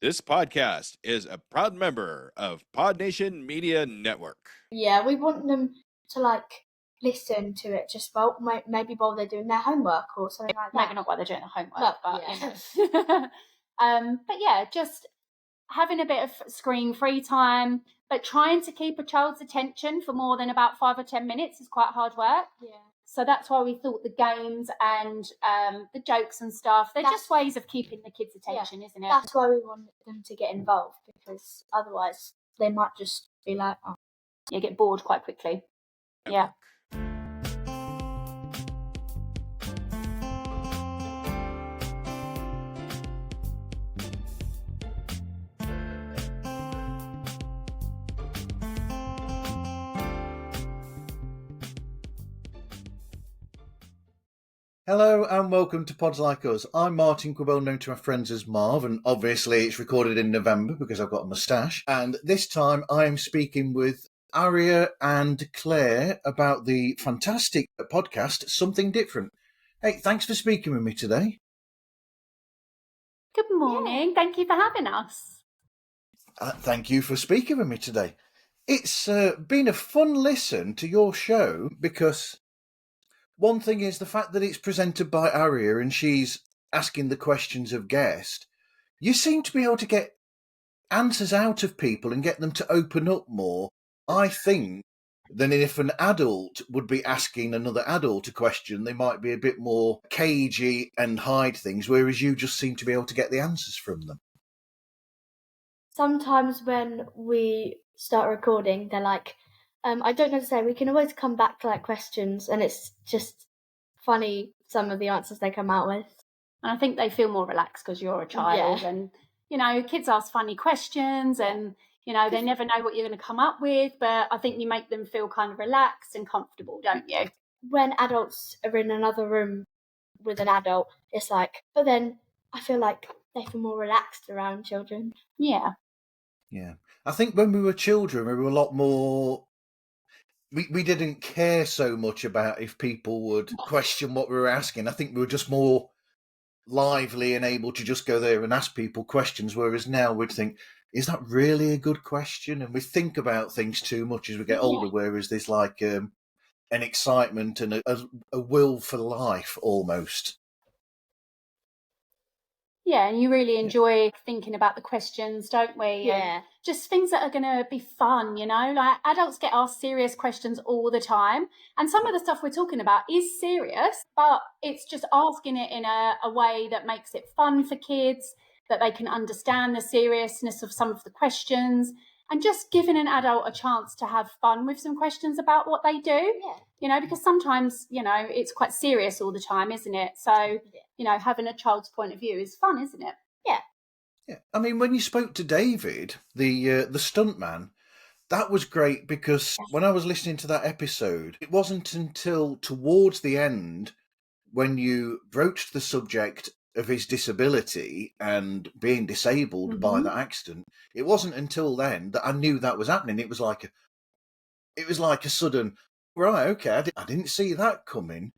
This podcast is a proud member of Pod Nation Media Network. Yeah, we want them to listen to it just maybe while they're doing their homework or something like that. Maybe not while they're doing their homework, No, but yeah. but yeah, just having a bit of screen-free time, but trying to keep a child's attention for more than about 5 or 10 minutes is quite hard work. Yeah. So that's why we thought the games and the jokes and stuff, they're just ways of keeping the kids' attention, isn't it? That's why we want them to get involved, because otherwise they might just be like, oh. You get bored quite quickly. Yeah. Hello and welcome to Pods Like Us. I'm Martin Quibell, known to my friends as Marv, and obviously it's recorded in November because I've got a moustache. And this time I am speaking with Aria and Claire about the fantastic podcast, Something Different. Hey, thanks for speaking with me today. Good morning. Yeah. Thank you for having us. Thank you for speaking with me today. It's been a fun listen to your show because... one thing is the fact that it's presented by Aria and she's asking the questions of guests. You seem to be able to get answers out of people and get them to open up more, I think, than if an adult would be asking another adult a question. They might be a bit more cagey and hide things, whereas you just seem to be able to get the answers from them. Sometimes when we start recording, they're like, I don't know to say, we can always come back to questions, and it's just funny some of the answers they come out with. And I think they feel more relaxed because you're a child, and kids ask funny questions, and they never know what you're going to come up with, but I think you make them feel kind of relaxed and comfortable, don't you? When adults are in another room with an adult, it's but then I feel like they feel more relaxed around children. Yeah. I think when we were children, we were a lot more... We didn't care so much about if people would question what we were asking. I think we were just more lively and able to just go there and ask people questions, whereas now we'd think, is that really a good question? And we think about things too much as we get older, whereas there's an excitement and a will for life almost. Yeah, and you really enjoy thinking about the questions, don't we? Yeah. And just things that are going to be fun, adults get asked serious questions all the time. And some of the stuff we're talking about is serious, but it's just asking it in a way that makes it fun for kids, that they can understand the seriousness of some of the questions, and just giving an adult a chance to have fun with some questions about what they do. Yeah. Because sometimes, it's quite serious all the time, isn't it? So, having a child's point of view is fun, isn't it? Yeah. Yeah. I mean, when you spoke to David, the stuntman, that was great because when I was listening to that episode, it wasn't until towards the end when you broached the subject of his disability and being disabled by that accident, it wasn't until then that I knew that was happening. It was like a sudden, right, okay, I didn't see that coming.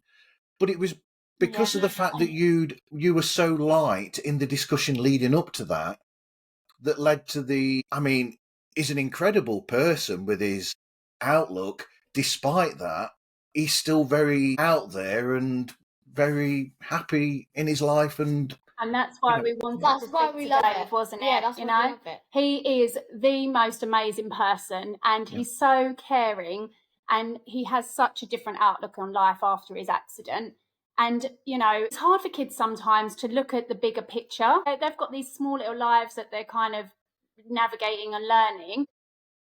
But it was because of the fact that you were so light in the discussion leading up to that led to he's an incredible person with his outlook. Despite that, he's still very out there and very happy in his life, and that's why we wanted that's to why speak we to love Dave, it. wasn't it? Yeah, that's why we love it. He is the most amazing person, and he's so caring, and he has such a different outlook on life after his accident. And, it's hard for kids sometimes to look at the bigger picture. They've got these small little lives that they're kind of navigating and learning.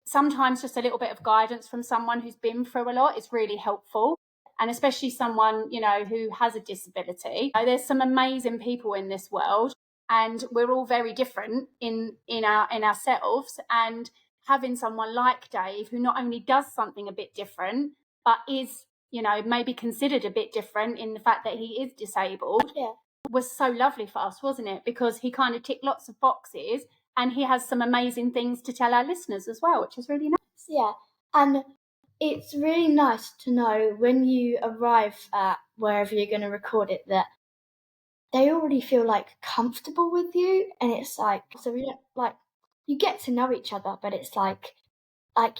Sometimes just a little bit of guidance from someone who's been through a lot is really helpful. And especially someone, who has a disability. There's some amazing people in this world, and we're all very different in ourselves. And having someone like Dave, who not only does something a bit different, but is, maybe considered a bit different in the fact that he is disabled, was so lovely for us, wasn't it? Because he kind of ticked lots of boxes, and he has some amazing things to tell our listeners as well, which is really nice. Yeah, and it's really nice to know when you arrive at wherever you're going to record it that they already feel like comfortable with you, and it's like, so we don't like, you get to know each other, but it's like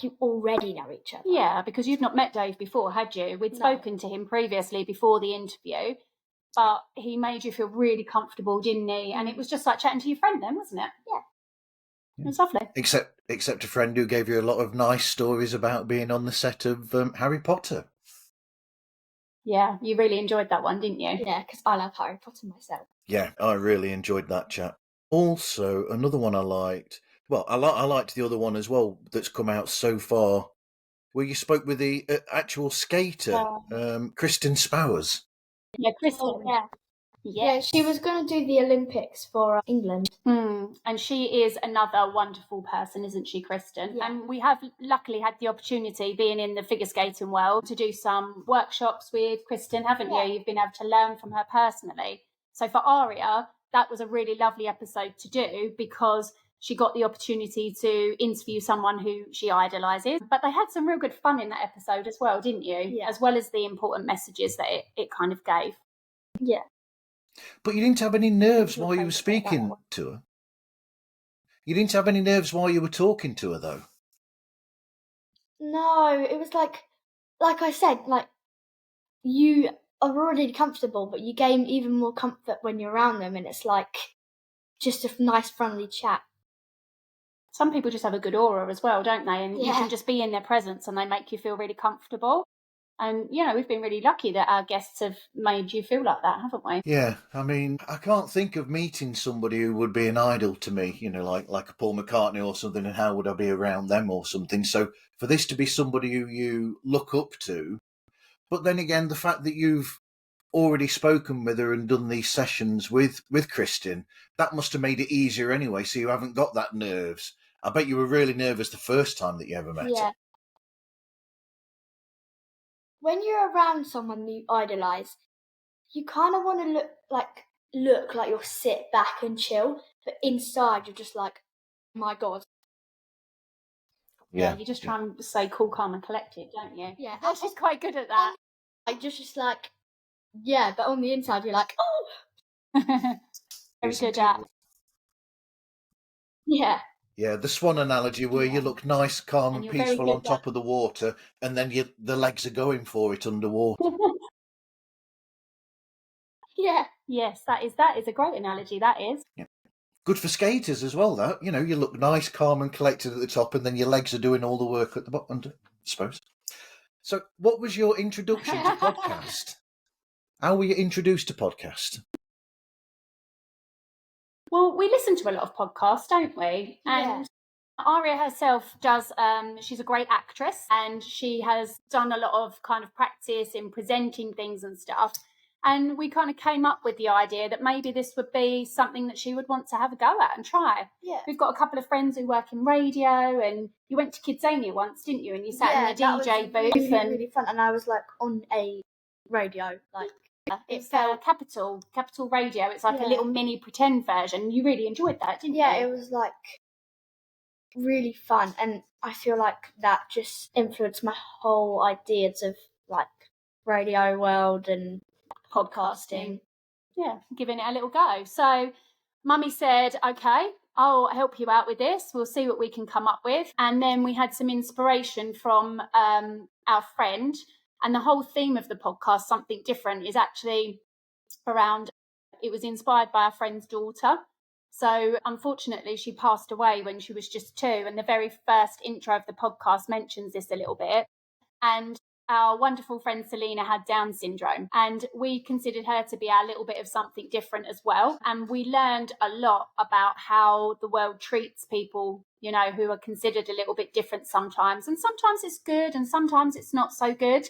you already know each other. Yeah, because you've not met Dave before, had you? We'd No. spoken to him previously before the interview, but he made you feel really comfortable, didn't he? And it was just like chatting to your friend then, wasn't it? Yeah. It was lovely. Except a friend who gave you a lot of nice stories about being on the set of Harry Potter. Yeah, you really enjoyed that one, didn't you? Yeah, because I love Harry Potter myself. Yeah, I really enjoyed that chat. Also, another one I liked. Well, I liked the other one as well that's come out so far, where you spoke with the actual skater, Kristen Spowers. Yeah, Kristen. Oh, yeah. Yes. Yeah, she was going to do the Olympics for England. And she is another wonderful person, isn't she, Kristen? Yeah. And we have luckily had the opportunity, being in the figure skating world, to do some workshops with Kristen, haven't Yeah. you? You've been able to learn from her personally. So for Aria, that was a really lovely episode to do because she got the opportunity to interview someone who she idolises. But they had some real good fun in that episode as well, didn't you? Yeah. As well as the important messages that it kind of gave. Yeah. But you didn't have any nerves Your while you were favourite bit about speaking to her? You didn't have any nerves while you were talking to her, though? No, it was like I said, like, you are already comfortable, but you gain even more comfort when you're around them, and it's like just a nice, friendly chat. Some people just have a good aura as well, don't they? And you Yeah. can just be in their presence and they make you feel really comfortable. And, you know, we've been really lucky that our guests have made you feel like that, haven't we? Yeah, I mean, I can't think of meeting somebody who would be an idol to me, you know, like a Paul McCartney or something, and how would I be around them or something. So for this to be somebody who you look up to, but then again, the fact that you've already spoken with her and done these sessions with Kristen, that must have made it easier anyway, so you haven't got that nerves. I bet you were really nervous the first time that you ever met Yeah. her. When you're around someone you idolise, you kind of want to look like you'll sit back and chill, but inside you're just like, my God. Yeah, you just try and stay cool, calm and collected, don't you? Yeah. Oh, she's quite good at that. Like, just like, yeah, but on the inside you're like, oh. Very good at. Yeah. Yeah, the swan analogy where you look nice, calm and you're very peaceful good on top of the water, and then the legs are going for it underwater. Yeah. Yes, that is a great analogy, that is. Yeah. Good for skaters as well, that. You know, you look nice, calm and collected at the top, and then your legs are doing all the work at the bottom, I suppose. So what was your introduction to podcast? How were you introduced to podcast? Well, we listen to a lot of podcasts, don't we? Yeah. And Aria herself does, she's a great actress and she has done a lot of kind of practice in presenting things and stuff. And we kind of came up with the idea that maybe this would be something that she would want to have a go at and try. Yeah. We've got a couple of friends who work in radio, and you went to Kidzania once, didn't you? And you sat in the DJ booth. Really, and really fun. And I was like on a radio, like, it's Capital Radio. It's like a Yeah. little mini pretend version. You really enjoyed that, didn't yeah, you? it was like really fun, and I feel like that just influenced my whole ideas of like radio world and podcasting. Yeah, giving it a little go. So Mummy said, okay, I'll help you out with this. We'll see what we can come up with. And then we had some inspiration from our friend. And the whole theme of the podcast, Something Different, is actually around, it was inspired by our friend's daughter. So unfortunately, she passed away when she was just 2. And the very first intro of the podcast mentions this a little bit. And our wonderful friend Selena had Down syndrome, and we considered her to be our little bit of something different as well. And we learned a lot about how the world treats people, you know, who are considered a little bit different sometimes. And sometimes it's good and sometimes it's not so good.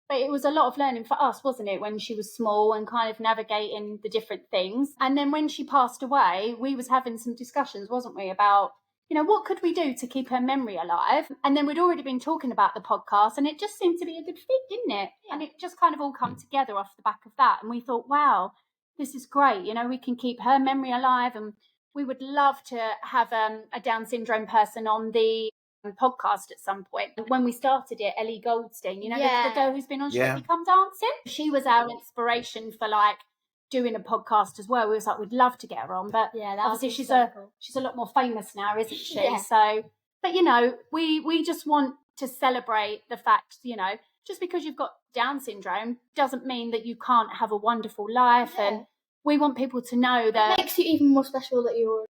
But it was a lot of learning for us, wasn't it, when she was small and kind of navigating the different things. And then when she passed away, we was having some discussions, wasn't we, about, you know, what could we do to keep her memory alive? And then we'd already been talking about the podcast, and it just seemed to be a good fit, didn't it? Yeah. And it just kind of all come together off the back of that. And we thought, wow, this is great. You know, we can keep her memory alive, and we would love to have a Down syndrome person on the podcast at some point. When we started it, Ellie Goldstein, you know, the girl who's been on Strictly Come Dancing, she was our inspiration for like doing a podcast as well. We was like, we'd love to get her on, but Yeah, that obviously would be she's so cool. she's a lot more famous now, isn't she? Yeah. So, but you know, we just want to celebrate the fact, you know, just because you've got Down syndrome doesn't mean that you can't have a wonderful life. Yeah. And we want people to know that It makes you even more special that you're.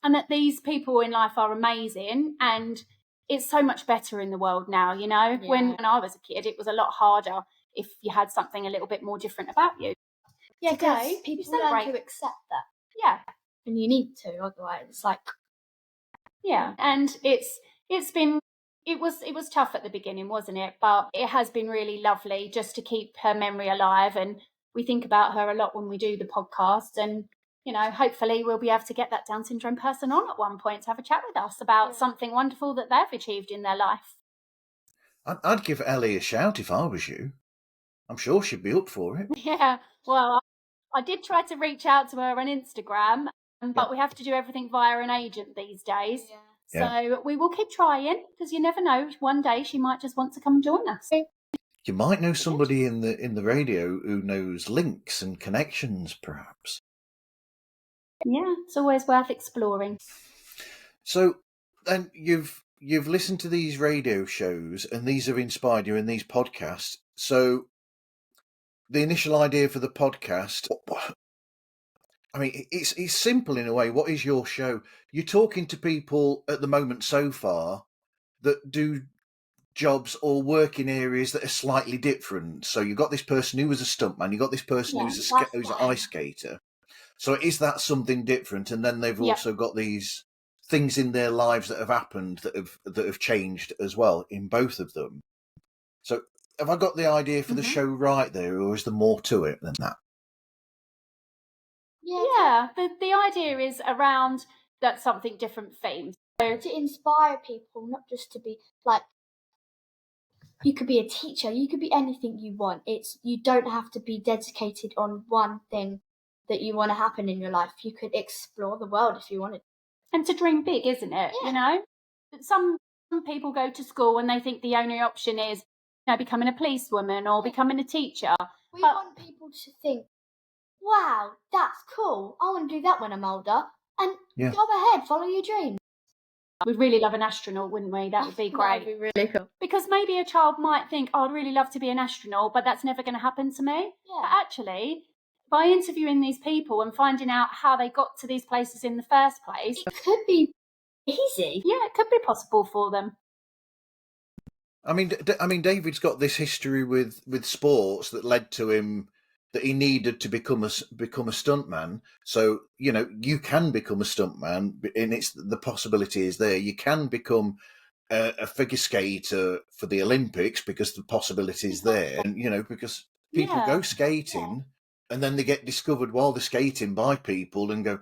and that these people in life are amazing, and it's so much better in the world now, you know. Yeah. When I was a kid, it was a lot harder if you had something a little bit more different about you. Yeah, because Today, people you learn celebrate. to accept that, Yeah, and you need to. Otherwise, it's like yeah. And it was tough at the beginning, wasn't it? But it has been really lovely just to keep her memory alive, and we think about her a lot when we do the podcast. And you know, hopefully we'll be able to get that Down syndrome person on at one point to have a chat with us about something wonderful that they've achieved in their life. I'd give Ellie a shout if I was you. I'm sure she'd be up for it. Yeah, well, I did try to reach out to her on Instagram, but we have to do everything via an agent these days. So we will keep trying, because you never know. One day she might just want to come join us. You might know somebody in the radio who knows links and connections, perhaps. Yeah, it's always worth exploring. So then you've listened to these radio shows, and these have inspired you in these podcasts. So the initial idea for the podcast, I mean, it's simple in a way. What is your show? You're talking to people at the moment so far that do jobs or work in areas that are slightly different. So you've got this person who was a stuntman, you've got this person who's an ice skater. So is that something different? And then they've also got these things in their lives that have happened that have changed as well in both of them. So have I got the idea for the show right there, or is there more to it than that? Yeah, the idea is around that something different theme. So to inspire people, not just to be like, you could be a teacher, you could be anything you want. You don't have to be dedicated on one thing that you want to happen in your life. You could explore the world if you wanted. And to dream big, isn't it? Yeah. You know, some people go to school and they think the only option is, you know, becoming a policewoman or becoming a teacher. We want people to think, wow, that's cool. I want to do that when I'm older. And go ahead, follow your dreams. We'd really love an astronaut, wouldn't we? That would be great. That would be really cool. Because maybe a child might think, oh, I'd really love to be an astronaut, but that's never going to happen to me. Yeah. But actually, by interviewing these people and finding out how they got to these places in the first place, it could be easy. Yeah, it could be possible for them. I mean, David's got this history with sports that led to him that he needed to become a stuntman. So you know, you can become a stuntman, and the possibility is there. You can become a figure skater for the Olympics because the possibility is there, and you know, because people go skating and then they get discovered while they're skating by people and go,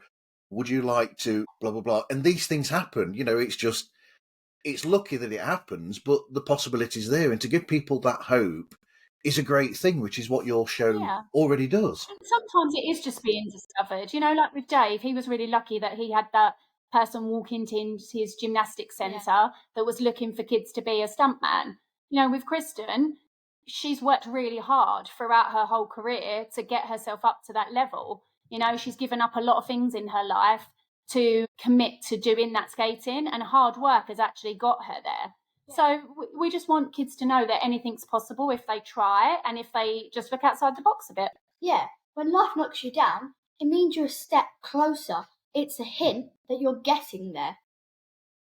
"Would you like to blah blah blah?" And these things happen. You know, it's lucky that it happens, but the possibility is there, and to give people that hope is a great thing, which is what your show already does. And sometimes it is just being discovered. You know, like with Dave, he was really lucky that he had that person walk into his gymnastics centre that was looking for kids to be a stuntman. You know, with Kristen, she's worked really hard throughout her whole career to get herself up to that level. You know, she's given up a lot of things in her life to commit to doing that skating, and hard work has actually got her there. So we just want kids to know that anything's possible if they try and if they just look outside the box a bit. Yeah, when life knocks you down, it means you're a step closer. It's a hint that you're getting there.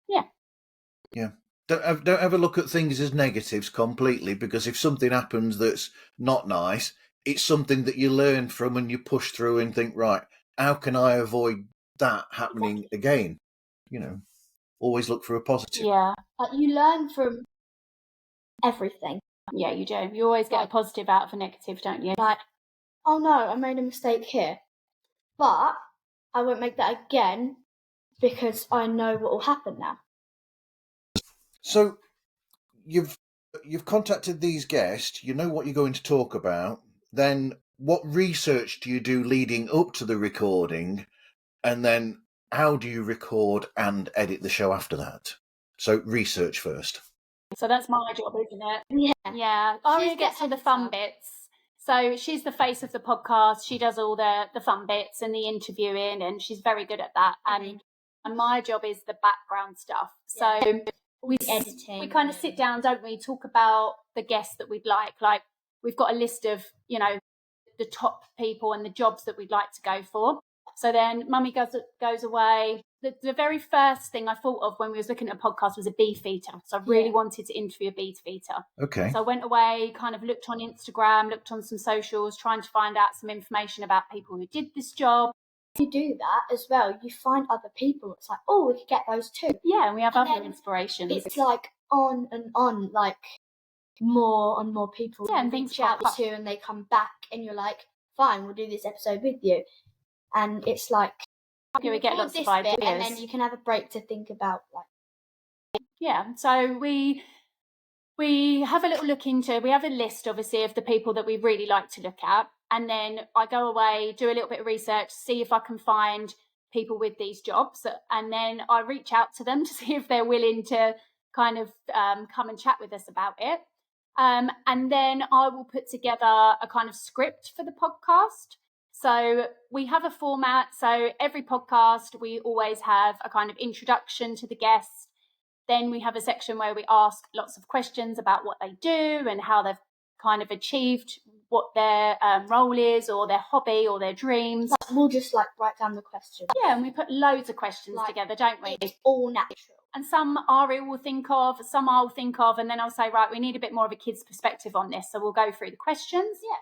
Yeah. Yeah. Don't ever look at things as negatives completely, because if something happens that's not nice, it's something that you learn from and you push through and think, right, how can I avoid that happening again? You know. Always look for a positive. Yeah. Like you learn from everything. Yeah, you do. You always get a positive out of a negative, don't you? Like, oh no, I made a mistake here. But I won't make that again because I know what will happen now. So you've contacted these guests, you know what you're going to talk about. Then what research do you do leading up to the recording? And then how do you record and edit the show after that? So research first. So that's my job, isn't it? Yeah. Yeah. Aria gets to the fun bits. So she's the face of the podcast. She does all the fun bits and the interviewing, and she's very good at that. And my job is the background stuff. So we editing. We kind of sit down, don't we? Talk about the guests that we'd like. Like we've got a list of, you know, the top people and the jobs that we'd like to go for. So then Mummy goes away. The very first thing I thought of when we was looking at a podcast was a beefeater. So I really wanted to interview a beefeater. Okay. So I went away, kind of looked on Instagram, looked on some socials, trying to find out some information about people who did this job. If you do that as well, you find other people. It's like, oh, we could get those too. Yeah, and we have And other then inspirations. It's like on and on, like more and more people. Yeah, and you things reach out pop up. to, and they come back, and you're like, fine, we'll do this episode with you. And it's like, Yeah, we get record lots of this bit, ideas. and then you can have a break to think about like. Yeah, so we have a little look into, we have a list obviously of the people that we really like to look at, and then I go away, do a little bit of research, see if I can find people with these jobs, and then I reach out to them to see if they're willing to kind of come and chat with us about it. And then I will put together a kind of script for the podcast. So we have a format. So every podcast, we always have a kind of introduction to the guest. Then we have a section where we ask lots of questions about what they do and how they've kind of achieved what their role is, or their hobby, or their dreams. Like, we'll just like write down the questions. Yeah, and we put loads of questions Like, together, don't we? It's all natural. And some Ari will think of, some I'll think of, and then I'll say, right, we need a bit more of a kid's perspective on this. So we'll go through the questions. Yeah.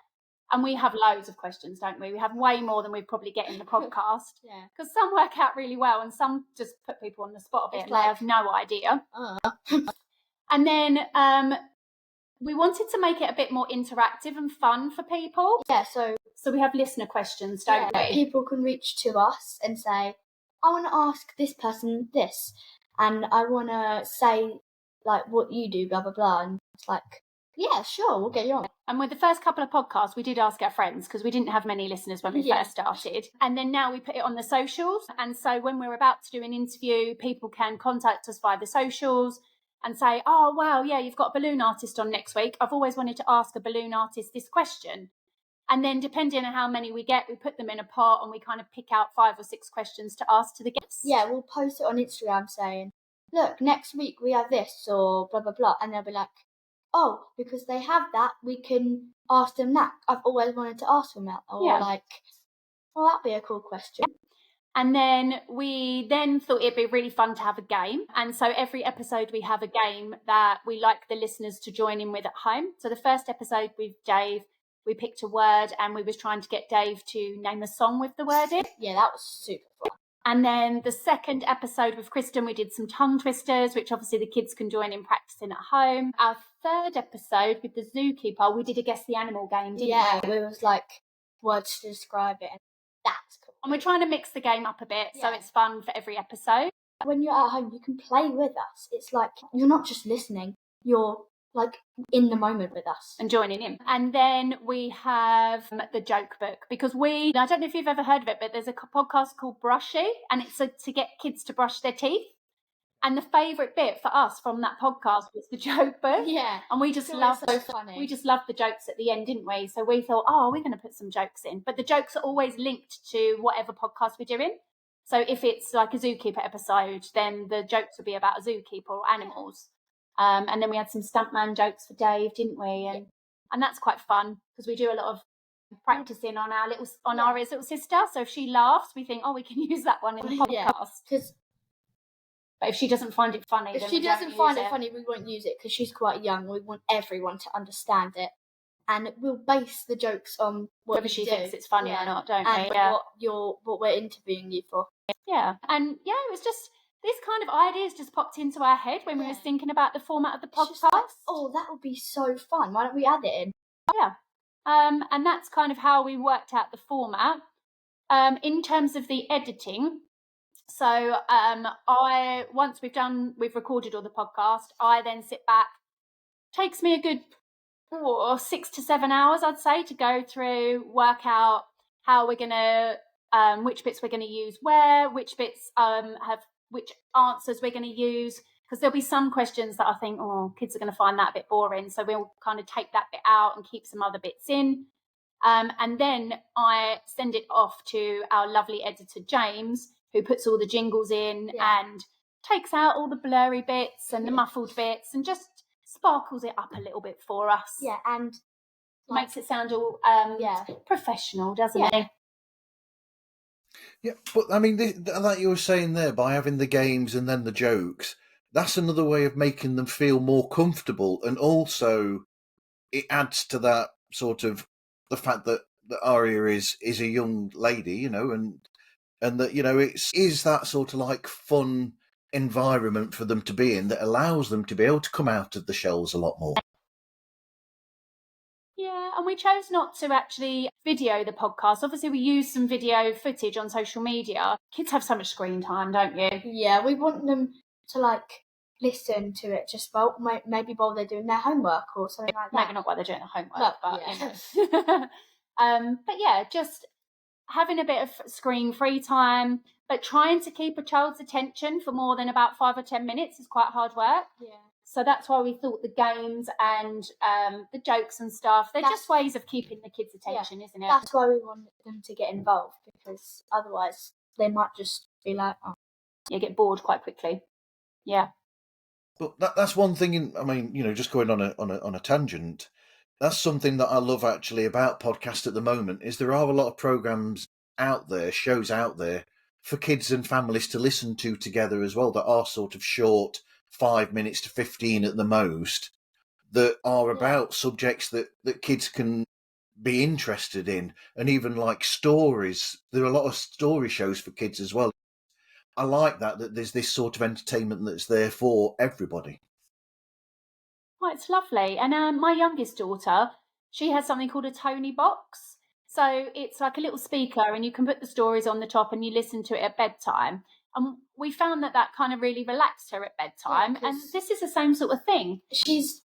And we have loads of questions, don't we? We have way more than we probably get in the podcast. Yeah. Because some work out really well and some just put people on the spot a bit It's and like- they have no idea. And then we wanted to make it a bit more interactive and fun for people. Yeah, so So we have listener questions, don't we? people can reach to us and say, I want to ask this person this, and I want to say like what you do, blah blah blah, and it's like, yeah, sure, we'll get you on. And with the first couple of podcasts, we did ask our friends because we didn't have many listeners when we Yeah. first started. And then now we put it on the socials. And so when we're about to do an interview, people can contact us via the socials and say, oh, wow, yeah, you've got a balloon artist on next week. I've always wanted to ask a balloon artist this question. And then depending on how many we get, we put them in a pot and we kind of pick out 5 or 6 questions to ask to the guests. Yeah, we'll post it on Instagram saying, look, next week we have this or blah blah blah, and they'll be like, oh, because they have that, we can ask them that. I've always wanted to ask them that, or Yeah. like, well, that'd be a cool question. And then we then thought it'd be really fun to have a game. And so every episode we have a game that we like the listeners to join in with at home. So the first episode with Dave, we picked a word and we was trying to get Dave to name a song with the word in. Yeah, that was super fun. And then the second episode with Kristen, we did some tongue twisters, which obviously the kids can join in practicing at home. Our third episode with the zookeeper, we did a guess the animal game, didn't we? It was like words to describe it, and that's cool. And we're trying to mix the game up a bit, so Yeah. it's fun for every episode. When you're at home, you can play with us. It's like you're not just listening; you're like in the moment with us. And joining in. And then we have the joke book, because I don't know if you've ever heard of it, but there's a podcast called Brushy, and it's to get kids to brush their teeth. And the favourite bit for us from that podcast was the joke book. Yeah, And we just it's loved so funny. we just loved the jokes at the end, didn't we? So we thought, oh, we're going to put some jokes in. But the jokes are always linked to whatever podcast we're doing. So if it's like a zookeeper episode, then the jokes will be about a zookeeper or animals. And then we had some stuntman jokes for Dave, didn't we? And that's quite fun because we do a lot of practicing on Ari's little sister. So if she laughs, we think, oh, we can use that one in the podcast. Yeah. Because But if she doesn't find it funny, if then she we don't doesn't use find it funny, we won't use it because she's quite young. We want everyone to understand it, and we'll base the jokes on what whether you she do. thinks it's funny Yeah. or not, don't and we? Yeah. what we're interviewing you for. Yeah. And yeah, it was just these kind of ideas just popped into our head when we Yeah. was thinking about the format of the It's podcast. just like, oh, that would be so fun. Why don't we add it in? And that's kind of how we worked out the format. In terms of the editing, so once we've recorded all the podcast, I then sit back. Takes me a good 6 to 7 hours, I'd say, to go through, work out how we're gonna, which bits we're gonna use where, which bits have which answers we're gonna use. Because there'll be some questions that I think, oh, kids are going to find that a bit boring. So we'll kind of take that bit out and keep some other bits in. And then I send it off to our lovely editor, James, who puts all the jingles in and takes out all the blurry bits and the muffled bits and just sparkles it up a little bit for us. Yeah, and makes it sound all professional, doesn't it? Yeah, but I mean, like you were saying there, by having the games and then the jokes, that's another way of making them feel more comfortable, and also it adds to that sort of the fact that Arya is a young lady, you know, and that, you know, it is that sort of like fun environment for them to be in that allows them to be able to come out of the shells a lot more. Yeah, and we chose not to actually video the podcast. Obviously, we use some video footage on social media. Kids have so much screen time, don't you? Yeah, we want them to like listen to it just maybe while they're doing their homework or something like that. Maybe not while they're doing their homework, No, but yeah. But yeah, just having a bit of screen-free time, but trying to keep a child's attention for more than about 5 or 10 minutes is quite hard work. Yeah. So that's why we thought the games and the jokes and stuff, they're just ways of keeping the kids' attention, isn't it? That's why we want them to get involved, because otherwise they might just be like, oh. You get bored quite quickly. Yeah. But that's one thing. I mean, you know, just going on a tangent. That's something that I love actually about podcasts at the moment. Is there are a lot of programs out there, shows out there for kids and families to listen to together as well. That are sort of short, 5 minutes to 15 at the most, that are about subjects that kids can be interested in, and even like stories. There are a lot of story shows for kids as well. I like that there's this sort of entertainment that's there for everybody. Oh, it's lovely. And my youngest daughter, she has something called a Tony box. So it's like a little speaker and you can put the stories on the top and you listen to it at bedtime. And we found that kind of really relaxed her at bedtime. And this is the same sort of thing. She's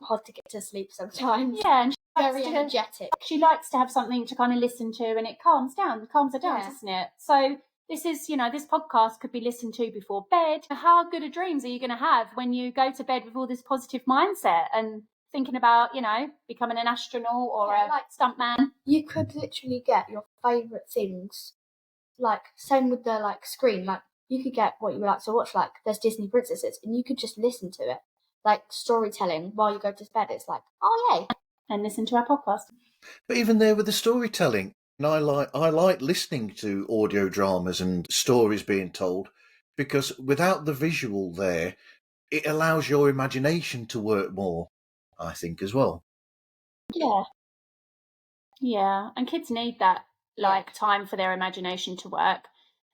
hard to get to sleep sometimes. Yeah, and very energetic. She likes to have something to kind of listen to, and it calms her down, doesn't it? So this is, you know, this podcast could be listened to before bed. How good a dreams are you going to have when you go to bed with all this positive mindset and thinking about, you know, becoming an astronaut or a stuntman? You could literally get your favourite things, like same with the like screen. Like you could get what you would like to watch. Like there's Disney princesses, and you could just listen to it, like storytelling while you go to bed. It's like, oh yay, and listen to our podcast. But even there with the storytelling. And I like listening to audio dramas and stories being told, because without the visual there, it allows your imagination to work more, I think, as well. Yeah, and kids need that time for their imagination to work.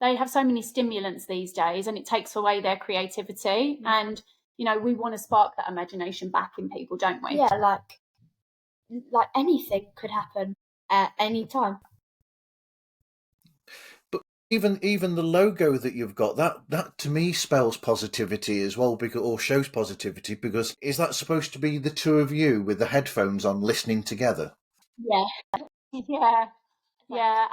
They have so many stimulants these days, and it takes away their creativity. Mm-hmm. And you know, we want to spark that imagination back in people, don't we? Yeah, like anything could happen at any time. Even the logo that you've got, that to me spells positivity as well, or shows positivity, because is that supposed to be the two of you with the headphones on listening together? Yeah,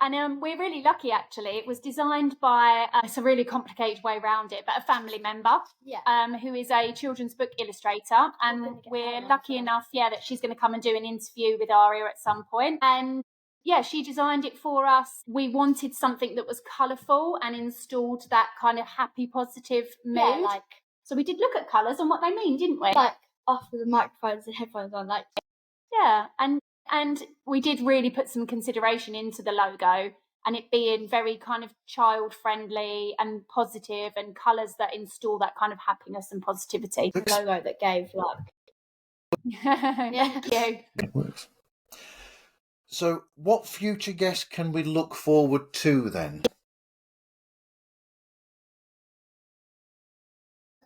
and we're really lucky actually. It was designed by, it's a really complicated way around it, but a family member who is a children's book illustrator, and we're lucky enough that she's going to come and do an interview with Arya at some point. And yeah, she designed it for us. We wanted something that was colourful and installed that kind of happy, positive mood. Yeah, so we did look at colours and what they mean, didn't we? Like after the microphones and headphones on, and we did really put some consideration into the logo, and it being very kind of child-friendly and positive, and colours that install that kind of happiness and positivity. The logo that gave Thank you. It works. So what future guests can we look forward to then?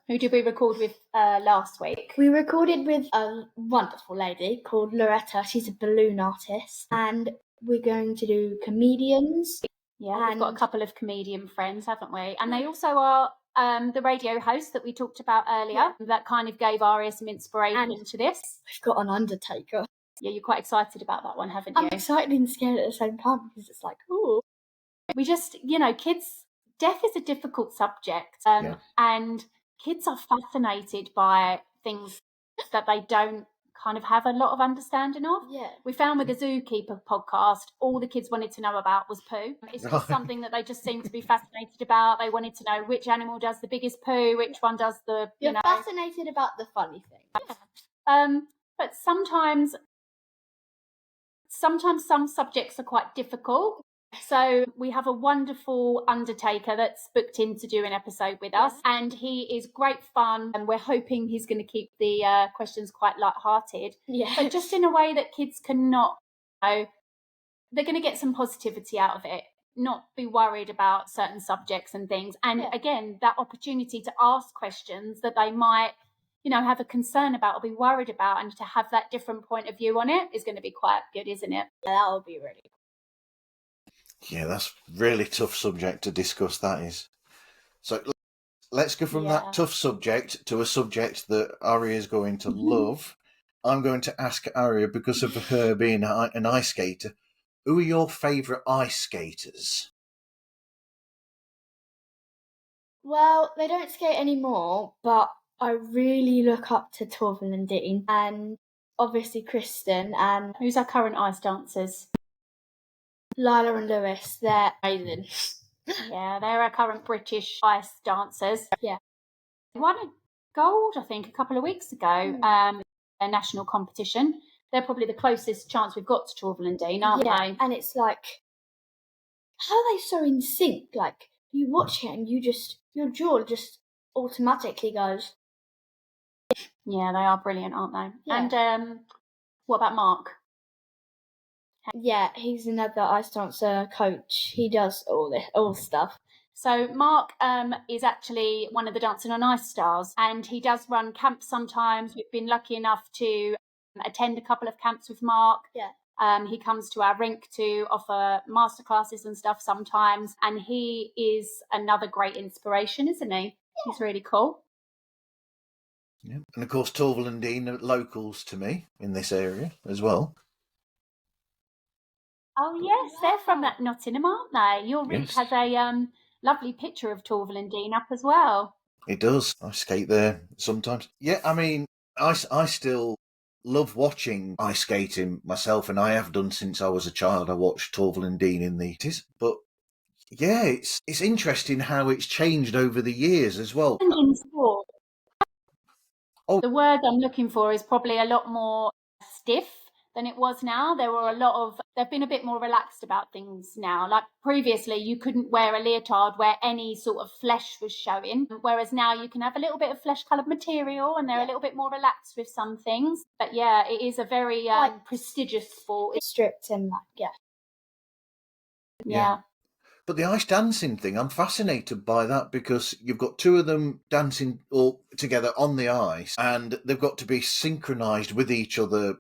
Who did we record with last week? We recorded with a wonderful lady called Loretta. She's a balloon artist. And we're going to do comedians. Yeah, we've got a couple of comedian friends, haven't we? And they also are the radio host that we talked about earlier. That kind of gave Arya some inspiration to this. We've got an Undertaker. Yeah, you're quite excited about that one, haven't you? I'm excited and scared at the same time, because it's like, ooh. We just, kids, death is a difficult subject. And kids are fascinated by things that they don't kind of have a lot of understanding of. Yeah. We found with the Zookeeper podcast, all the kids wanted to know about was poo. It's just something that they just seem to be fascinated about. They wanted to know which animal does the biggest poo, which one does the, You're fascinated about the funny things. But sometimes some subjects are quite difficult. So we have a wonderful undertaker that's booked in to do an episode with us, and he is great fun, and we're hoping he's going to keep the questions quite light-hearted, Yeah. but just in a way that kids cannot, they're going to get some positivity out of it, not be worried about certain subjects and things. And again, that opportunity to ask questions that they might, have a concern about or be worried about, and to have that different point of view on it is going to be quite good, isn't it? Yeah, that would be really cool. Yeah, that's really tough subject to discuss, that is. So let's go from that tough subject to a subject that Aria is going to love. I'm going to ask Aria, because of her being an ice skater, who are your favourite ice skaters? Well, they don't skate anymore, but I really look up to Torval and Dean, and obviously Kristen, and Who's our current ice dancers? Lila and Lewis. They're amazing. Yeah, they're our current British ice dancers. Yeah. They won a gold, I think, a couple of weeks ago, a national competition. They're probably the closest chance we've got to Torval and Dean, aren't they? And it's like, how are they so in sync? Like, you watch it and your jaw just automatically goes. Yeah, they are brilliant, aren't they? Yeah. And what about Mark? Yeah, he's another ice dancer coach. He does all stuff. So Mark is actually one of the Dancing on Ice stars, and he does run camps sometimes. We've been lucky enough to attend a couple of camps with Mark. Yeah. He comes to our rink to offer masterclasses and stuff sometimes, and he is another great inspiration, isn't he? He's really cool. Yeah. And of course, Torval and Dean are locals to me in this area as well. Oh yes, they're from that Nottingham, aren't they? Your rink has a lovely picture of Torval and Dean up as well. It does. I skate there sometimes. Yeah, I mean, I still love watching ice skating myself, and I have done since I was a child. I watched Torval and Dean in the 80s. But yeah, it's interesting how it's changed over the years as well. In sport. Oh. The word I'm looking for is probably a lot more stiff than it was now. They've been a bit more relaxed about things now. Like previously, you couldn't wear a leotard where any sort of flesh was showing, whereas now you can have a little bit of flesh-coloured material, and they're a little bit more relaxed with some things. But yeah, it is a very prestigious sport. It's strict and Yeah. But the ice dancing thing, I'm fascinated by that, because you've got two of them dancing all together on the ice, and they've got to be synchronised with each other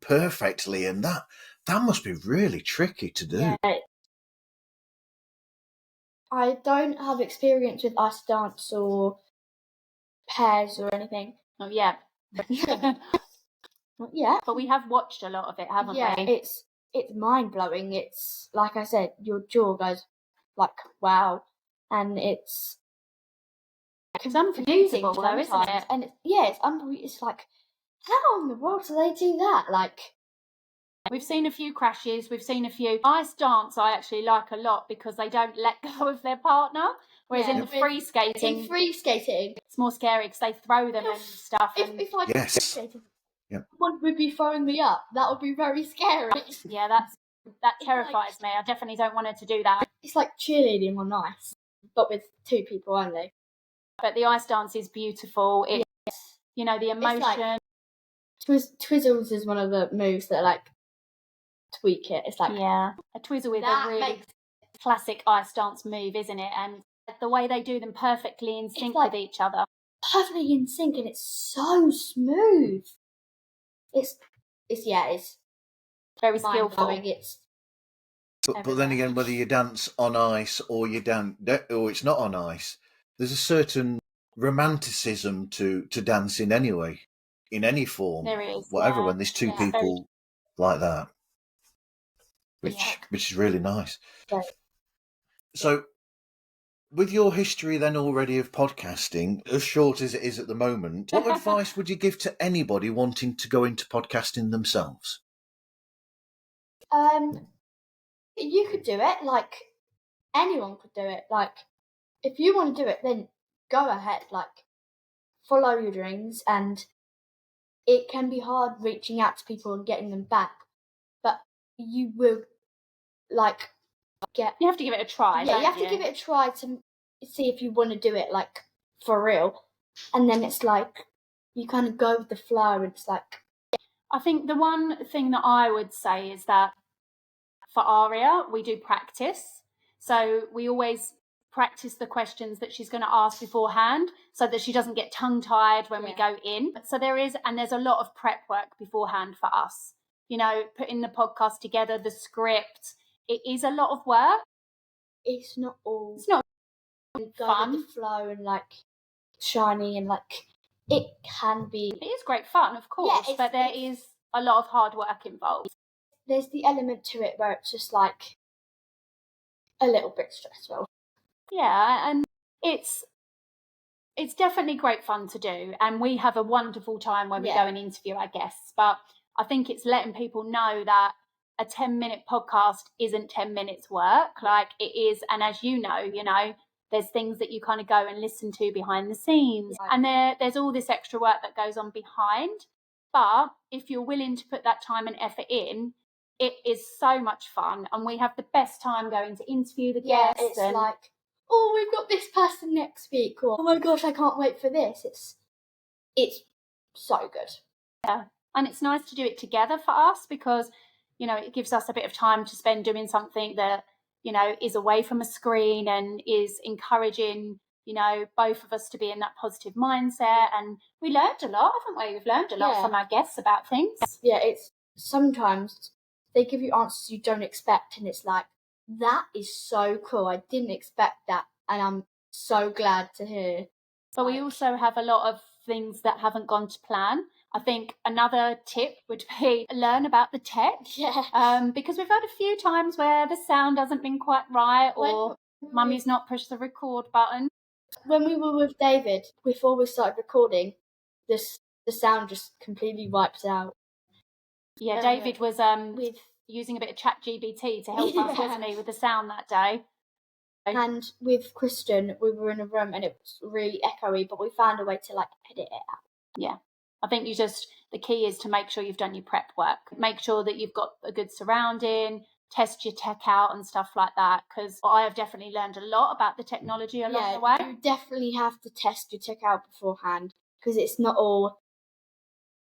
perfectly, and that must be really tricky to do. Yeah. I don't have experience with ice dance or pairs or anything. Oh yeah. Not yet. But we have watched a lot of it, haven't we? It's mind blowing. It's like I said, your jaw goes like wow, and it's unforgettable though, isn't it? And it's like, how in the world do they do that? Like, we've seen a few crashes, we've seen a few. Ice dance I actually like a lot because they don't let go of their partner, whereas in the free skating, it's more scary because they throw them and stuff. If I Yes. free skated, someone would be throwing me up. That would be very scary. Yeah, that terrifies me. I definitely don't want her to do that. It's like cheerleading on ice, but with two people only. But the ice dance is beautiful. It's the emotion. Like, Twizzles is one of the moves that like tweak it. It's like a twizzle is a really classic ice dance move, isn't it? And the way they do them perfectly in sync with each other. Perfectly in sync, and it's so smooth. It's very skillful. But then again, whether you dance on ice or or it's not on ice, there's a certain romanticism to dancing anyway, in any form, there is, whatever. When there's two people like that, which is really nice. Right. So, With your history then already of podcasting, as short as it is at the moment, what advice would you give to anybody wanting to go into podcasting themselves? You could do it. Like anyone could do it. Like if you want to do it, then go ahead. Like follow your dreams, and it can be hard reaching out to people and getting them back, but you will like get. You have to give it a try. Yeah, don't you have to give it a try to see if you want to do it like for real, and then it's like you kind of go with the flow. And it's like I think the one thing that I would say is that for Aria, we do practice. So we always practice the questions that she's going to ask beforehand so that she doesn't get tongue-tied when we go in. So there's a lot of prep work beforehand for us. You know, putting the podcast together, the script, it is a lot of work. it's not all It's not go fun. with the flow and like shiny and like it can be. It is great fun, of course, it's- but there it's- is a lot of hard work involved. There's the element to it where it's just like a little bit stressful. Yeah, and it's definitely great fun to do, and we have a wonderful time when we Yeah. go and interview our guests. But I think it's letting people know that a 10-minute podcast isn't 10 minutes work. Like it is, and as you know, there's things that you kind of go and listen to behind the scenes, Right. and there's all this extra work that goes on behind. But if you're willing to put that time and effort in, it is so much fun, and we have the best time going to interview the Yeah, guests. it's and like, oh, we've got this person next week, or oh my gosh, I can't wait for this. It's so good. And it's nice to do it together for us because, it gives us a bit of time to spend doing something that, is away from a screen and is encouraging, both of us to be in that positive mindset. And we learned a lot, haven't we? We've learned a lot Yeah. from our guests about things. Yeah, it's sometimes they give you answers you don't expect, and it's like, that is so cool. I didn't expect that, and I'm so glad to hear. But we also have a lot of things that haven't gone to plan. I think another tip would be learn about the tech. Yeah. Because we've had a few times where the sound hasn't been quite right, or mummy's not pushed the record button. When we were with David, before we started recording, the sound just completely wiped out. Yeah, David was With using a bit of ChatGPT to help us, Yeah. wasn't he, with the sound that day? and with Kristen, we were in a room and it was really echoey, but we found a way to like edit it out. Yeah. I think the key is to make sure you've done your prep work. Make sure that you've got a good surrounding, test your tech out and stuff like that, because I have definitely learned a lot about the technology along the way. You definitely have to test your tech out beforehand, because it's not all.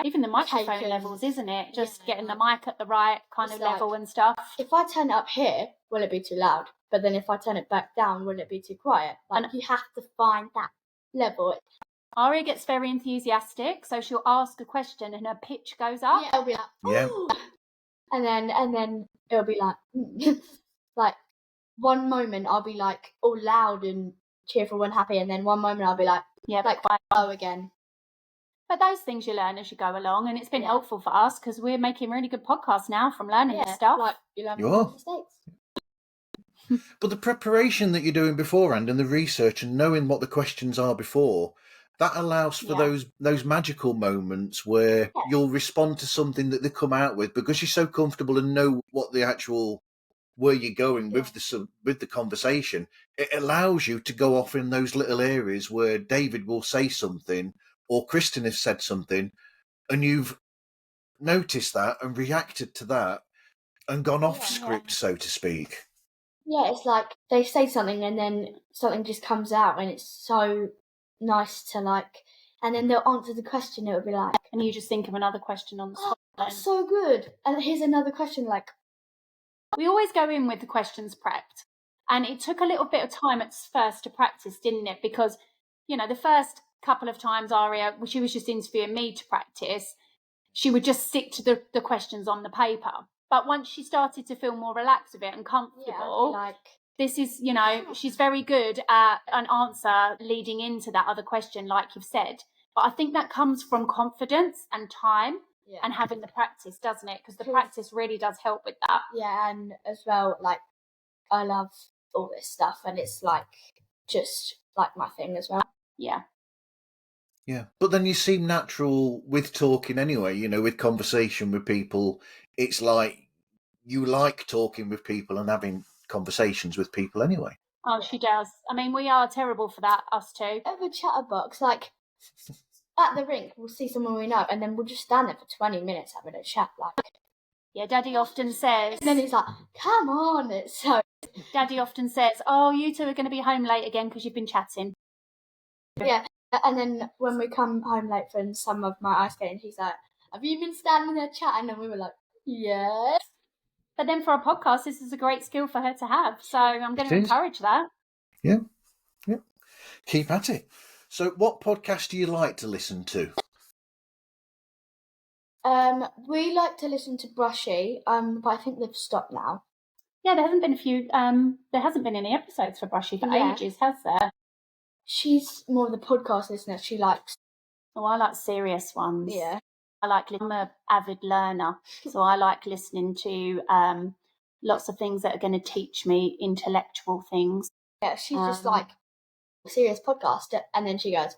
Even the microphone Taken. levels, isn't it? Just Yeah. getting the mic at the right kind It's of level like- and stuff. If I turn it up here, will it be too loud? But then if I turn it back down, will it be too quiet? Like, you have to find that level. Aria gets very enthusiastic, so she'll ask a question and her pitch goes up. Yeah, it'll be like, Yeah. ooh. And then it'll be like, like one moment I'll be like all loud and cheerful and happy, and then one moment I'll be like Like low again. But those things you learn as you go along, and it's been Yeah. helpful for us because we're making really good podcasts now from learning this Yeah, stuff. like you learn You from are. your mistakes. But the preparation that you're doing beforehand and the research and knowing what the questions are before, that allows for Yeah. those magical moments where Yeah. you'll respond to something that they come out with because you're so comfortable and know what the actual where you're going with the conversation. It allows you to go off in those little areas where David will say something or Kristen has said something, and you've noticed that and reacted to that and gone off script, so to speak. Yeah, it's like they say something and then something just comes out, and it's so nice to like. And then they'll answer the question. It'll be like, And you just think of another question on the spot. that's so good. And here's another question. Like, We always go in with the questions prepped. And it took a little bit of time at first to practice, didn't it? Because, the first couple of times Aria, she was just interviewing me to practice, she would just stick to the questions on the paper. But once she started to feel more relaxed with it and comfortable, like this is, she's very good at an answer leading into that other question, like you've said. But I think that comes from confidence and time and having the practice, doesn't it? Because the practice really does help with that. Yeah, and as well, like, I love all this stuff, and it's like just like my thing as well. Yeah. Yeah, but then you seem natural with talking anyway, you know, with conversation with people. It's like you like talking with people and having conversations with people anyway. Oh, she does. I mean, we are terrible for that, us two. Over a chatterbox, like at the rink, we'll see someone we know, and then we'll just stand there for 20 minutes having a chat. Like, Yeah, Daddy often says. and then he's like, "Come on!" It's so Daddy often says, "Oh, you two are going to be home late again because you've been chatting." yeah. And then when we come home late from some of my ice skating, he's like, "Have you been standing there chatting?" And we were like, "Yes." But then for a podcast, this is a great skill for her to have. So I'm going to It is. encourage that. Yeah. Keep at it. So, what podcast do you like to listen to? We like to listen to Brushy, but I think they've stopped now. Yeah, there hasn't been any episodes for Brushy for Yeah. ages, has there? She's more of the podcast listener. She likes, Oh, I like serious ones. yeah. I'm an avid learner, so I like listening to lots of things that are going to teach me intellectual things. Yeah, she's just like a serious podcast, and then she goes,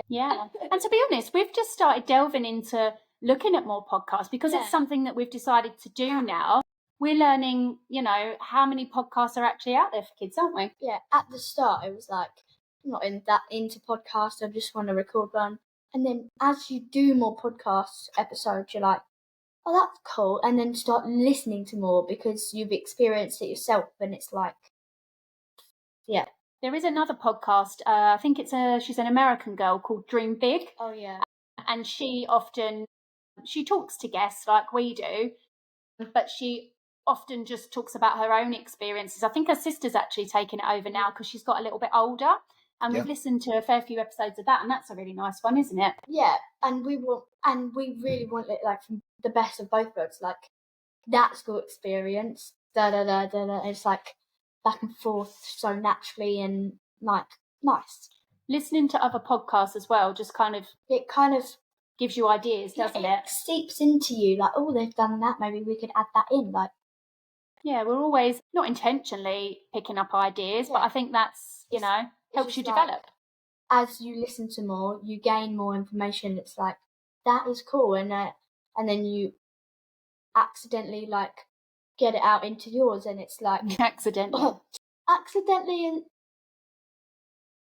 Yeah. And to be honest, we've just started delving into looking at more podcasts because Yeah. it's something that we've decided to do now. We're learning, you know, how many podcasts are actually out there for kids, aren't we? yeah. At the start, it was like, I'm not into podcasts. I just want to record one. And then as you do more podcast episodes, you're like, oh, that's cool. And then start listening to more because you've experienced it yourself, and it's like, yeah. There is another podcast. I think she's an American girl called Dream Big, Oh yeah. and she talks to guests like we do, but she often just talks about her own experiences. I think her sister's actually taken it over now because she's got a little bit older, and we've listened to a fair few episodes of that, and that's a really nice one, isn't it? Yeah, and we really want it like from the best of both worlds, like that school experience, da da da da da. It's like back and forth so naturally and like nice. Listening to other podcasts as well just kind of It kind of gives you ideas, doesn't it? seeps into you, like, oh, they've done that, maybe we could add that in, like. Yeah, we're always not intentionally picking up ideas, but Yeah. I think that's, you know, helps just you like- develop. As you listen to more, you gain more information. It's like, that is cool, and then you accidentally like get it out into yours, and it's like Accidentally. accidentally and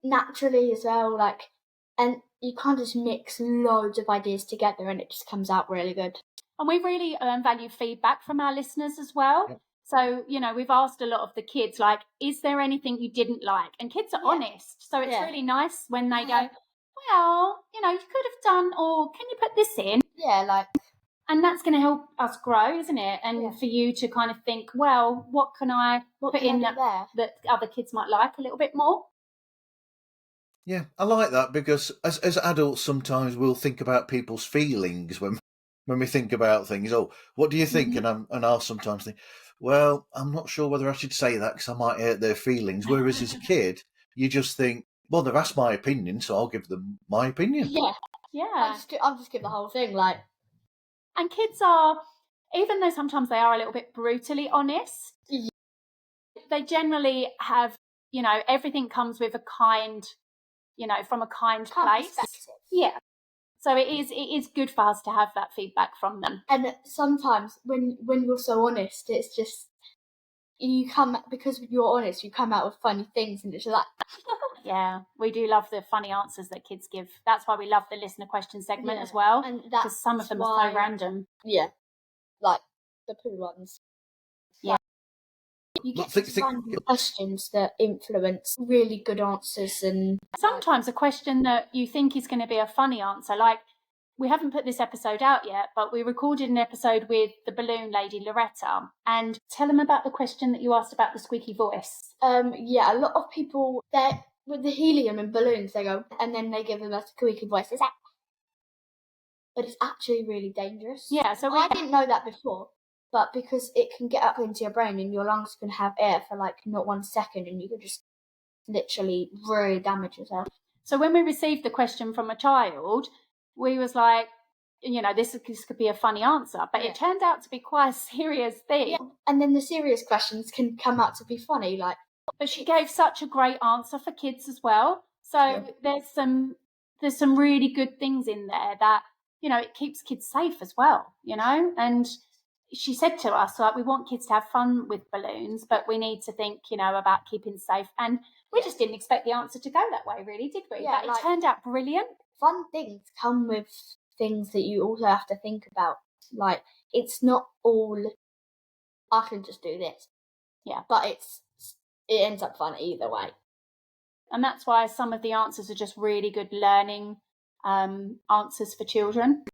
naturally as well, like, and you can't just mix loads of ideas together and it just comes out really good. And we really value feedback from our listeners as well. Yep. So, you know, we've asked a lot of the kids, like, is there anything you didn't like? And kids are Yeah. honest. So it's Yeah. really nice when they Yeah. go, well, you know, you could have done, or can you put this in? Yeah, like, And that's going to help us grow, isn't it? And Yeah. for you to kind of think, well, what can I what put can in I do there? that other kids might like a little bit more? Yeah, I like that because as adults, sometimes we'll think about people's feelings when we think about things. Oh, what do you think? And I'll sometimes think, well, I'm not sure whether I should say that because I might hurt their feelings. Whereas as a kid, you just think, well, they've asked my opinion, so I'll give them my opinion. Yeah, Yeah. I'll just give the whole thing, like, And kids are, even though sometimes they are a little bit brutally honest, Yeah. they generally have, you know, everything comes with a kind, you know, from a kind place. perspective. Yeah. So it is good for us to have that feedback from them. And sometimes when you're so honest, it's just because you're honest, you come out with funny things, and it's just like, Yeah, we do love the funny answers that kids give. That's why we love the listener question segment Yeah, as well, and because that's some of them are why, so random. Yeah, like the poo ones. Yeah. You But get think- random questions that influence really good answers, and Sometimes a question that you think is going to be a funny answer, like we haven't put this episode out yet, but we recorded an episode with the balloon lady, Loretta, and tell them about the question that you asked about the squeaky voice. yeah, a lot of people, they're with the helium and balloons, they go, and then they give them a squeaky voice. But it's actually really dangerous. Yeah, so I didn't know that before, but because it can get up into your brain and your lungs can have air for like not 1 second, and you could just literally really damage yourself. So when we received the question from a child, we was like, you know, this could be a funny answer, but Yeah. it turned out to be quite a serious thing. Yeah. And then the serious questions can come out to be funny, like, but she gave such a great answer for kids as well. So Yeah. there's some really good things in there that, you know, it keeps kids safe as well, you know. And she said to us, like, we want kids to have fun with balloons, but we need to think, you know, about keeping safe. And we just didn't expect the answer to go that way, really, did we? Yeah, But like- it turned out brilliant. Fun things come with things that you also have to think about. Like, it's not all, I can just do this. Yeah. But it ends up fun either way. And that's why some of the answers are just really good learning answers for children.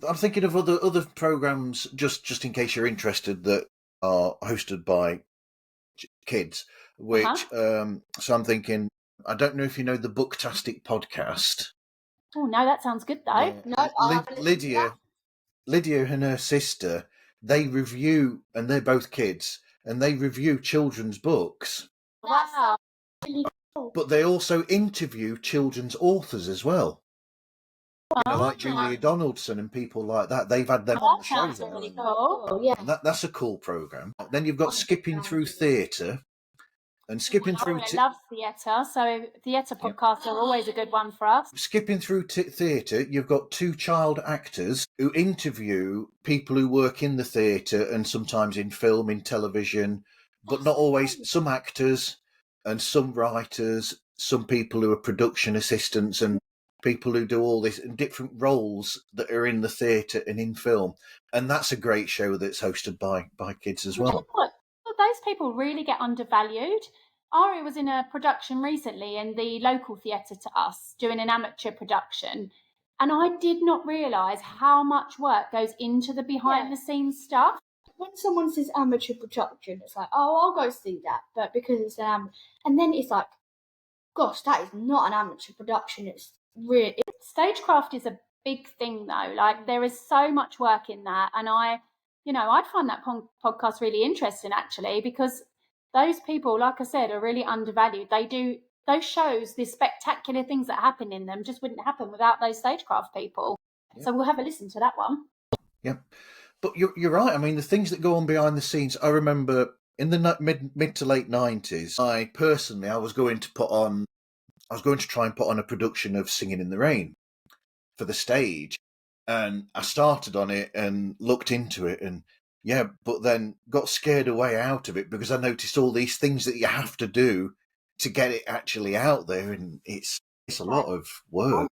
I'm thinking of other programs, just in case you're interested, that are hosted by kids. Which so I'm thinking, I don't know if you know the Booktastic podcast. Oh no, that sounds good though. Yeah. No, I haven't listened to Lydia and her sister, they review, and they're both kids, and they review children's books. Wow. Really cool. But they also interview children's authors as well. You know, like Julia Donaldson and people like that. They've had them on That the show. sounds really cool. Oh, yeah. And that's a cool program. Then you've got Skipping Through Theatre, and Skipping Through I love theatre, so theatre podcasts are always a good one for us. Skipping Through Theatre, you've got two child actors who interview people who work in the theatre and sometimes in film, in television, but not always. Some actors and some writers, some people who are production assistants and people who do all this in different roles that are in the theatre and in film. And that's a great show that's hosted by kids as well. Those people really get undervalued. Ari was in a production recently in the local theatre to us, doing an amateur production. And I did not realise how much work goes into the behind the scenes stuff. When someone says amateur production, it's like, oh, I'll go see that. But because it's an amateur, and then it's like, gosh, that is not an amateur production. It's really. Stagecraft is a big thing though. Like, there is so much work in that. And I'd find that podcast really interesting actually, because those people, like I said, are really undervalued. They do those shows, the spectacular things that happen in them just wouldn't happen without those Stagecraft people. Yeah. So we'll have a listen to that one. Yeah. But you're right. I mean, the things that go on behind the scenes, I remember in the mid to late 90s, I was going to try and put on a production of Singing in the Rain for the stage. And I started on it and looked into it and but then got scared away out of it because I noticed all these things that you have to do to get it actually out there. And it's a lot of work.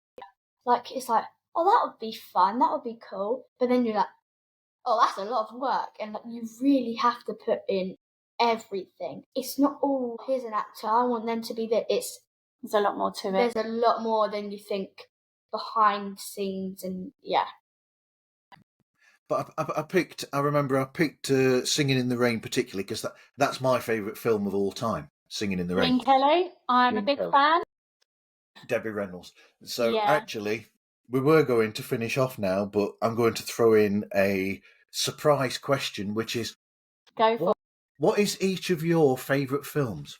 Like, it's like, oh, that would be fun. That would be cool. But then you're like, oh, that's a lot of work. And like, you really have to put in everything. It's not all, here's an actor, I want them to be there. There's a lot more to it. There's a lot more than you think behind the scenes, and But I remember I picked Singing in the Rain particularly because that's my favourite film of all time, Singing in the Rain. Gene Kelly, I'm a big fan. Debbie Reynolds. So actually, we were going to finish off now, but I'm going to throw in a surprise question, which is, what is each of your favourite films?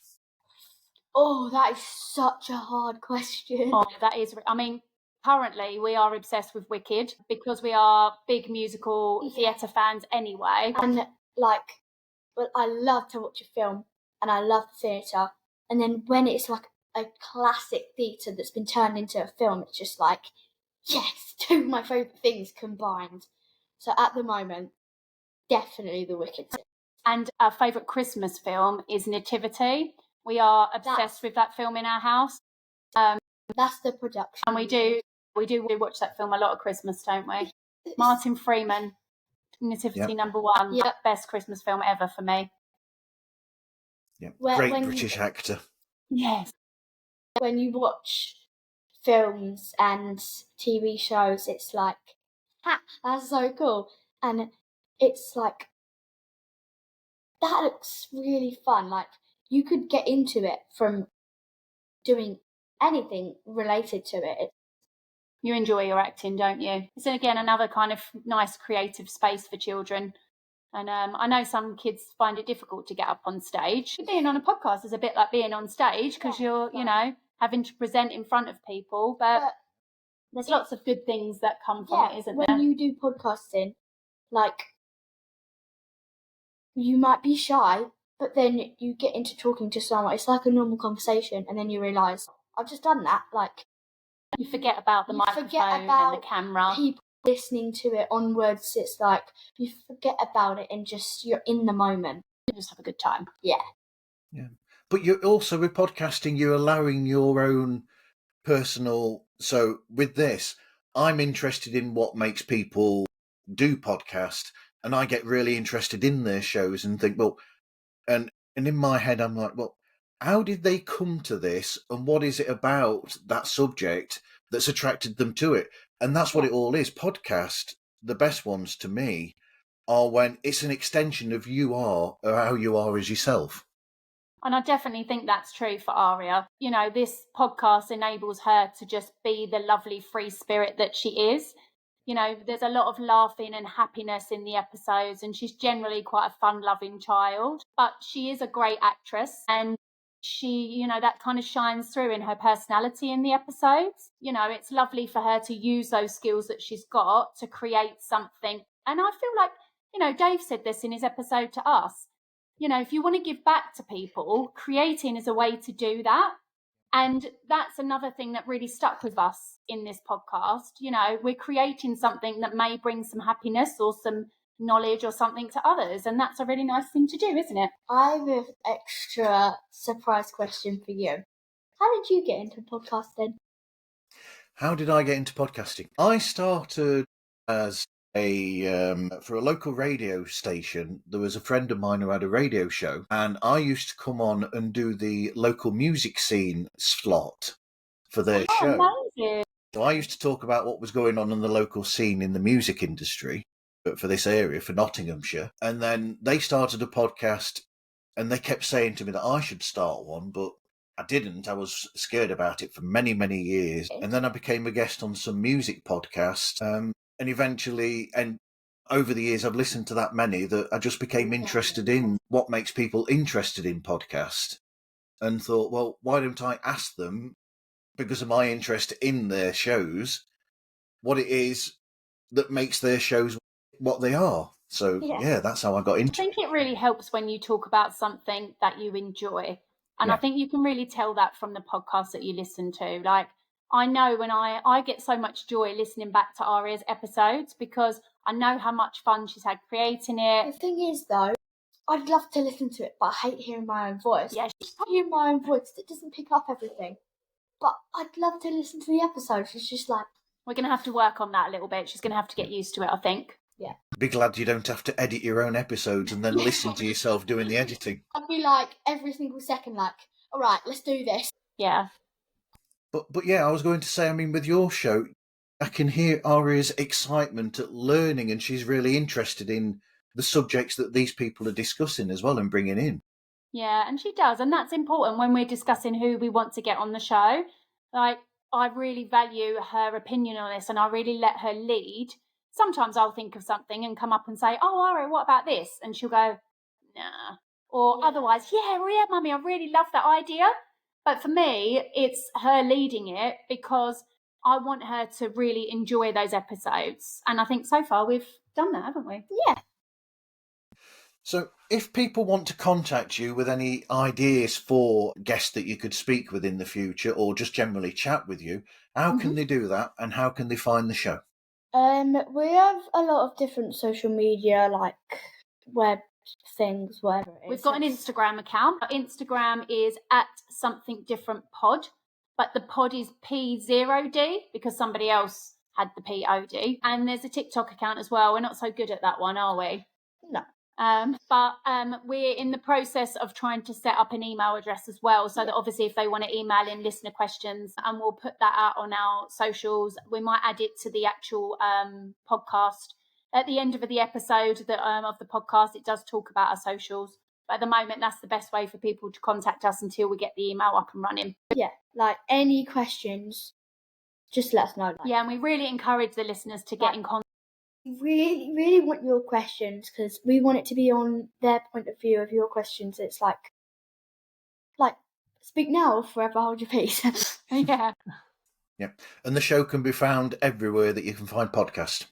Oh, that is such a hard question. Oh, that is, I mean, currently we are obsessed with Wicked because we are big musical theatre fans anyway. And I love to watch a film and I love the theatre. And then when it's like a classic theatre that's been turned into a film, it's just like, yes, two of my favourite things combined. So at the moment, definitely the Wicked. And our favourite Christmas film is Nativity. We are obsessed with that film in our house. That's the production. And we do watch that film a lot at Christmas, don't we? Martin Freeman, Nativity #1. Yep. Best Christmas film ever for me. Yeah, great British actor. Yes. When you watch films and TV shows, it's like, that's so cool. And it's like, that looks really fun. Like, you could get into it from doing anything related to it. You enjoy your acting, don't you? It's again another kind of nice creative space for children. And I know some kids find it difficult to get up on stage. Being on a podcast is a bit like being on stage because you're, having to present in front of people. But there's lots of good things that come from it, isn't there? When you do podcasting, like, you might be shy, but then you get into talking to someone. It's like a normal conversation, and then you realise I've just done that. Like You forget about the You microphone forget and the about camera. people listening to it onwards. It's like you forget about it and just you're in the moment. You just have a good time. Yeah. But you're also, with podcasting, you're allowing your own personal. So with this, I'm interested in what makes people do podcast, and I get really interested in their shows and think, well, and in my head, I'm like, well, how did they come to this, and what is it about that subject that's attracted them to it? And that's what it all is. Podcast, the best ones to me are when it's an extension of you are, or how you are as yourself. And I definitely think that's true for Aria. You know, this podcast enables her to just be the lovely free spirit that she is. You know, there's a lot of laughing and happiness in the episodes, and she's generally quite a fun-loving child. But she is a great actress, and she, you know, that kind of shines through in her personality in the episodes. You know, it's lovely for her to use those skills that she's got to create something. And I feel like, you know, Dave said this in his episode to us. You know, if you want to give back to people, creating is a way to do that. And that's another thing that really stuck with us in this podcast. You know, we're creating something that may bring some happiness or some knowledge or something to others. And that's a really nice thing to do, isn't it? I have an extra surprise question for you. How did you get into podcasting? How did I get into podcasting? I started as for a local radio station. There was a friend of mine who had a radio show, and I used to come on and do the local music scene slot for their show. Amazing. So I used to talk about what was going on in the local scene in the music industry for this area, for Nottinghamshire. And then they started a podcast, and they kept saying to me that I should start one, but I didn't. I was scared about it for many, many years. And then I became a guest on some music podcast. And eventually, and over the years, I've listened to that many that I just became interested in what makes people interested in podcast, and thought, well, why don't I ask them, because of my interest in their shows, what it is that makes their shows what they are. So, yeah, that's how I got into it. I think it really helps when you talk about something that you enjoy. And I think you can really tell that from the podcasts that you listen to. Like, I know when I get so much joy listening back to Aria's episodes because I know how much fun she's had creating it. The thing is, though, I'd love to listen to it, but I hate hearing my own voice. Yeah. I hear my own voice. It doesn't pick up everything. But I'd love to listen to the episodes. It's just like... We're going to have to work on that a little bit. She's going to have to get used to it, I think. Yeah. Be glad you don't have to edit your own episodes and then listen to yourself doing the editing. I'd be like, every single second, like, all right, let's do this. Yeah. But yeah, I was going to say, I mean, with your show, I can hear Aria's excitement at learning, and she's really interested in the subjects that these people are discussing as well and bringing in. Yeah, and she does. And that's important when we're discussing who we want to get on the show. Like, I really value her opinion on this, and I really let her lead. Sometimes I'll think of something and come up and say, oh, Aria, what about this? And she'll go, nah. Or otherwise, yeah, Mummy, I really love that idea. But for me, it's her leading it because I want her to really enjoy those episodes. And I think so far we've done that, haven't we? Yeah. So if people want to contact you with any ideas for guests that you could speak with in the future, or just generally chat with you, how can they do that, and how can they find the show? We have a lot of different social media, like web things, whatever it is. We've got an Instagram account. Our Instagram is @somethingdifferentpod, but the pod is P0D because somebody else had the POD. And there's a TikTok account as well. We're not so good at that one, are we? No. But we're in the process of trying to set up an email address as well, so that obviously if they want to email in listener questions, and we'll put that out on our socials. We might add it to the actual podcast at the end of the episode of the podcast. It does talk about our socials, but at the moment that's the best way for people to contact us until we get the email up and running. Yeah, like any questions, just let us know. Like, Yeah, and we really encourage the listeners to get in contact. we really want your questions because we want it to be on their point of view of your questions. It's like speak now or forever hold your peace. Yeah. And the show can be found everywhere that you can find podcasts.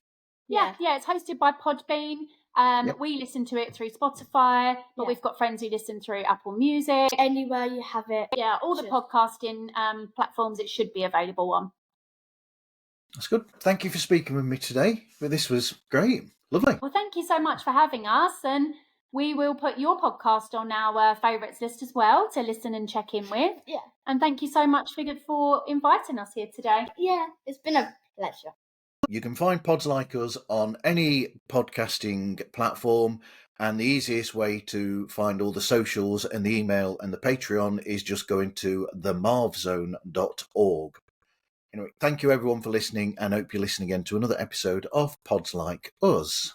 Yeah, it's hosted by Podbean, Yep. We listen to it through Spotify, but Yeah. we've got friends who listen through Apple Music. Anywhere you have it. Yeah, all the Just- podcasting platforms it should be available on. That's good. Thank you for speaking with me today. But this was great. Lovely. Well, thank you so much for having us, and we will put your podcast on our favourites list as well to listen and check in with. Yeah. And thank you so much for inviting us here today. Yeah, it's been a pleasure. You can find Pods Like Us on any podcasting platform, and the easiest way to find all the socials and the email and the Patreon is just going to themarvzone.org. Anyway, thank you everyone for listening, and hope you listen again to another episode of Pods Like Us.